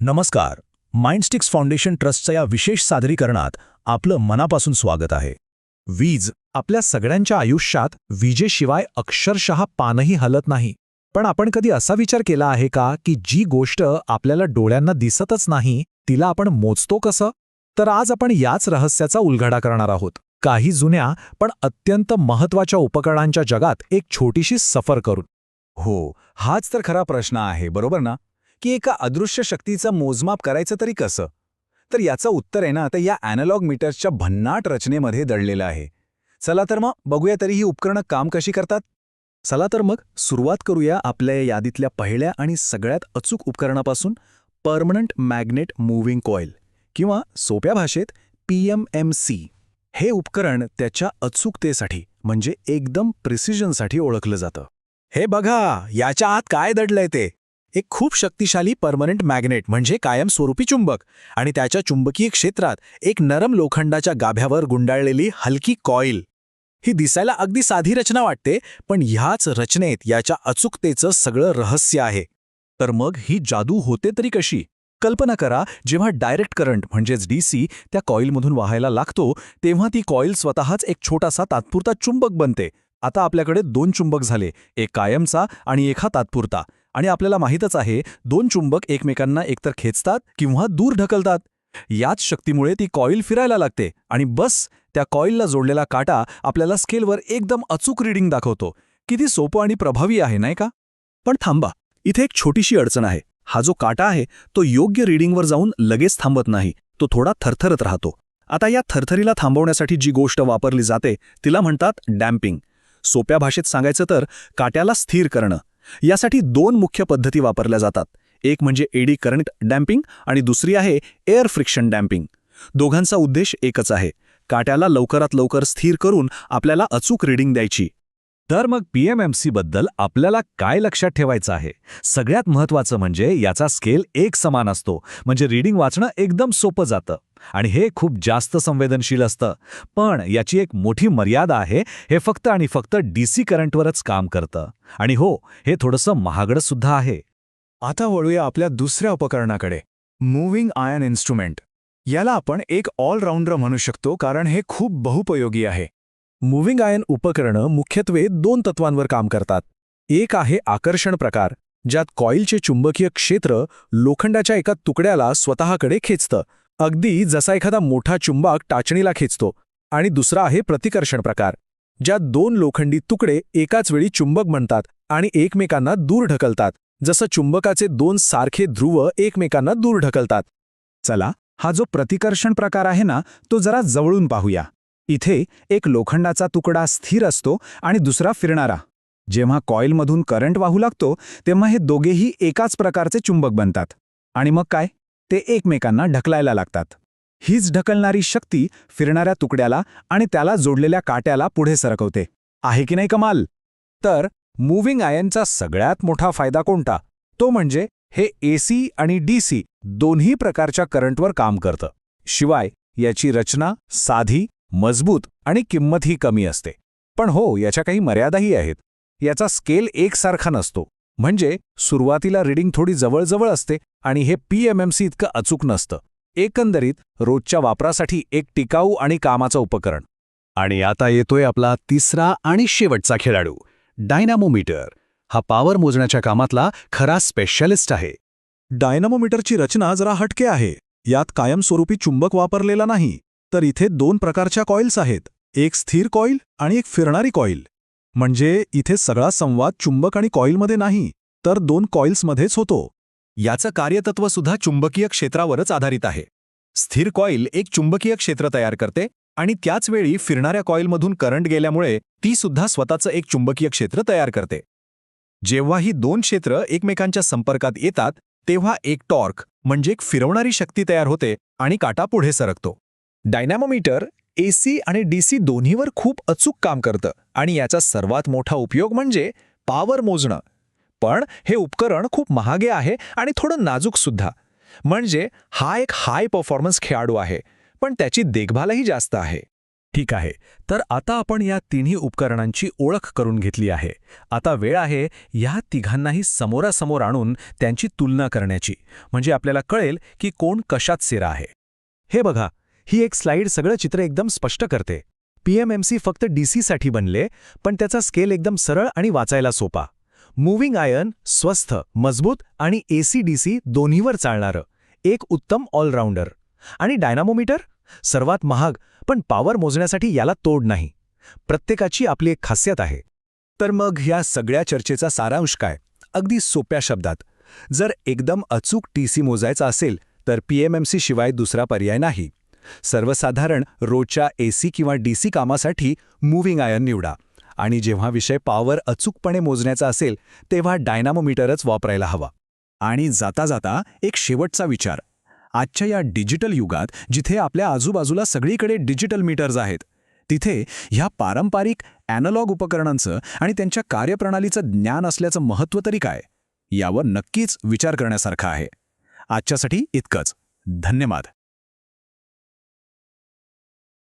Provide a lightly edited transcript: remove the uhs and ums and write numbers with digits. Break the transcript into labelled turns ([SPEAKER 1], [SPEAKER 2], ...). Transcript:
[SPEAKER 1] नमस्कार. माइंडस्टिक्स फाउंडेशन ट्रस्टच्या या विशेष सादरीकरणात आपलं मनापासून स्वागत आहे. वीज आपल्या सगळ्यांच्या आयुष्यात विजेशिवाय अक्षरशः पानही हलत नाही. पण आपण कधी असा विचार केला आहे का की जी गोष्ट आपल्याला डोळ्यांना दिसतच नाही तिला आपण मोजतो कसं? तर आज आपण याच रहस्याचा उलगडा करणार आहोत. काही जुन्या पण अत्यंत महत्त्वाच्या उपकरणांच्या जगात एक छोटीशी सफर करून.
[SPEAKER 2] हो, हाच तर खरा प्रश्न आहे, बरोबर ना? की एका अदृश्य शक्तीचं मोजमाप करायचं तरी कसं? तर याचं उत्तर आहे ना, आता या ॲनालॉग मीटर्सच्या भन्नाट रचनेमध्ये दडलेलं आहे. चला तर मग बघूया तरी ही उपकरणं काम कशी करतात.
[SPEAKER 1] चला तर मग सुरुवात करूया आपल्या यादीतल्या पहिल्या आणि सगळ्यात अचूक उपकरणापासून, परमनंट मॅग्नेट मूव्हिंग कॉईल किंवा सोप्या भाषेत PMMC. हे उपकरण त्याच्या अचूकतेसाठी म्हणजे एकदम प्रिसिजनसाठी ओळखलं जातं. हे बघा, याच्या आत काय दडलंय ते. एक खूप शक्तिशाली परमनंट मॅग्नेट म्हणजे कायमस्वरूपी चुंबक आणि त्याच्या चुंबकीय क्षेत्रात एक नरम लोखंडाच्या गाभ्यावर गुंडाळलेली हलकी कॉईल. ही दिसायला अगदी साधी रचना वाटते, पण ह्याच रचनेत याच्या अचूकतेचं सगळं रहस्य आहे. तर मग ही जादू होते तरी कशी? कल्पना करा, जेव्हा डायरेक्ट करंट म्हणजेच DC त्या कॉईलमधून वाहायला लागतो, तेव्हा ती कॉईल स्वतःच एक छोटासा तात्पुरता चुंबक बनते. आता आपल्याकडे दोन चुंबक झाले, एक कायमचा आणि एक हा तात्पुरता. आणि आपल्याला माहीतच आहे, दोन चुंबक एकमेकांना एकतर खेचतात किंवा दूर ढकलतात. याच शक्तीमुळे ती कॉईल फिरायला लागते आणि बस त्या कॉईलला जोडलेला काटा आपल्याला स्केलवर एकदम अचूक रीडिंग दाखवतो. किती सोपं आणि प्रभावी आहे, नाही का? पण थांबा, इथे एक छोटीशी अडचण आहे. हा जो काटा आहे तो योग्य रीडिंगवर जाऊन लगेच थांबत नाही, तो थोडा थरथरत राहतो. आता या थरथरीला थांबवण्यासाठी जी गोष्ट वापरली जाते तिला म्हणतात डॅम्पिंग. सोप्या भाषेत सांगायचं तर काट्याला स्थिर करणं. यासाठी दोन मुख्य पद्धती वापरल्या जातात. एक म्हणजे एडी करंट डॅम्पिंग आणि दुसरी आहे एअर फ्रिक्शन डॅम्पिंग. दोघांचा उद्देश एकच आहे, काट्याला लवकरात लवकर स्थिर करून आपल्याला अचूक रीडिंग द्यायची.
[SPEAKER 2] तर मग PMMC बद्दल आपल्याला काय लक्षात ठेवायचं आहे? सगळ्यात महत्त्वाचं म्हणजे याचा स्केल एक समान असतो, म्हणजे रीडिंग वाचणं एकदम सोपं जातं. आणि हे खूप जास्त संवेदनशील असतं. पण याची एक मोठी मर्यादा आहे, हे फक्त आणि फक्त DC करंटवरच काम करतं. आणि हो, हे थोडंसं महागडं सुद्धा आहे.
[SPEAKER 1] आता वळूया आपल्या दुसऱ्या उपकरणाकडे, मूव्हिंग आयन इन्स्ट्रुमेंट. याला आपण एक ऑलराऊंडर म्हणू शकतो कारण हे खूप बहुपयोगी आहे. मूव्हिंग आयन उपकरणं मुख्यत्वे दोन तत्वांवर काम करतात. एक आहे आकर्षण प्रकार, ज्यात कॉईलचे चुंबकीय क्षेत्र लोखंडाच्या एका तुकड्याला स्वतःकडे खेचतं, अगदी जसा एखादा मोठा चुंबक टाचणीला खेचतो. आणि दुसरा आहे प्रतिकर्षण प्रकार, ज्यात दोन लोखंडी तुकडे एकाच वेळी चुंबक बनतात आणि एकमेकांना दूर ढकलतात, जसं चुंबकाचे दोन सारखे ध्रुव एकमेकांना दूर ढकलतात.
[SPEAKER 2] चला, हा जो प्रतिकर्षण प्रकार आहे ना, तो जरा जवळून पाहूया. इथे एक लोखंडाचा तुकडा स्थिर असतो आणि दुसरा फिरणारा. जेव्हा कॉईलमधून करंट वाहू लागतो तेव्हा हे दोघेही एकाच प्रकारचे चुंबक बनतात. आणि मग काय? ते एकमेकांना ढकलायला लागतात. हीच ढकलणारी शक्ती फिरणाऱ्या तुकड्याला आणि त्याला जोडलेल्या काट्याला पुढे सरकवते. आहे की नाही कमाल? तर मूव्हिंग आयनचा सगळ्यात मोठा फायदा कोणता? तो म्हणजे हे AC आणि DC दोन्ही प्रकारच्या करंटवर काम करतं. शिवाय याची रचना साधी, मजबूत आणि किंमतही कमी असते. पण हो, याच्या काही मर्यादाही आहेत. याचा स्केल एकसारखा नसतो, म्हणजे सुरुवातीला रीडिंग थोडी जवळजवळ असते आणि हे PMMC इतकं अचूक नसतं. एकंदरीत रोजच्या वापरासाठी एक टिकाऊ आणि कामाचं उपकरण.
[SPEAKER 1] आणि आता येतोय आपला तिसरा आणि शेवटचा खेळाडू, डायनामोमीटर. हा पॉवर मोजण्याच्या कामातला खरा स्पेशलिस्ट आहे. डायनामोमीटरची रचना जरा हटके आहे. यात कायमस्वरूपी चुंबक वापरलेला नाही, तर इथे दोन प्रकारच्या कॉईल्स आहेत, एक स्थिर कॉईल आणि एक फिरणारी कॉईल. म्हणजे इथे सगळा संवाद चुंबक आणि कॉईलमध्ये नाही, तर दोन कॉईल्समध्येच होतो. याचं कार्यतत्व सुद्धा चुंबकीय क्षेत्रावरच आधारित आहे. स्थिर कॉईल एक चुंबकीय क्षेत्र तयार करते आणि त्याच वेळी फिरणाऱ्या कॉईलमधून करंट गेल्यामुळे ती सुद्धा स्वतःचं एक चुंबकीय क्षेत्र तयार करते. जेव्हा ही दोन क्षेत्र एकमेकांच्या संपर्कात येतात तेव्हा एक टॉर्क म्हणजे एक फिरवणारी शक्ती तयार होते आणि काटा पुढे सरकतो. डायनामोमीटर AC आणि DC दोन्हीवर खूप अचूक काम करतं आणि याचा सर्वात मोठा उपयोग म्हणजे पॉवर मोजणं. पण हे उपकरण खूप महागे आहे आणि थोडं नाजूक सुद्धा. म्हणजे हा एक हाय परफॉर्मन्स खेळाडू आहे, पण त्याची देखभालही जास्त आहे. ठीक आहे, तर आता आपण या तिन्ही उपकरणांची ओळख करून घेतली आहे. आता वेळ आहे या तिघांनाही समोरासमोर आणून त्यांची तुलना करण्याची, म्हणजे आपल्याला कळेल की कोण कशात सेरा आहे. हे बघा, ही एक स्लाईड सगळं चित्र एकदम स्पष्ट करते. PMMC फक्त डीसीसाठी बनले, पण त्याचा स्केल एकदम सरळ आणि वाचायला सोपा. मूव्हिंग आयर्न स्वस्थ, मजबूत आणि AC-DC दोन्हीवर चालणारं एक उत्तम ऑलराऊंडर. आणि डायनामोमीटर सर्वात महाग, पण पॉवर मोजण्यासाठी याला तोड नाही. प्रत्येकाची आपली एक खासियत आहे. तर मग ह्या सगळ्या चर्चेचा सारांश काय? अगदी सोप्या शब्दात, जर एकदम अचूक TC मोजायचा असेल तर PMMC शिवाय दुसरा पर्याय नाही. सर्वसाधारण रोजच्या AC किंवा DC कामासाठी मूव्हिंग आयर्न निवडा. आणि जेव्हा विषय पॉवर अचूकपणे मोजण्याचा असेल तेव्हा डायनामोमीटरच वापरायला हवा. आणि जाता जाता एक शेवटचा विचार. आजच्या या डिजिटल युगात जिथे आपल्या आजूबाजूला सगळीकडे डिजिटल मीटर्स आहेत, तिथे ह्या पारंपरिक ॲनालॉग उपकरणांचं आणि त्यांच्या कार्यप्रणालीचं ज्ञान असल्याचं महत्त्व तरी काय? यावर नक्कीच विचार करण्यासारखं आहे. आजच्यासाठी इतकंच. धन्यवाद.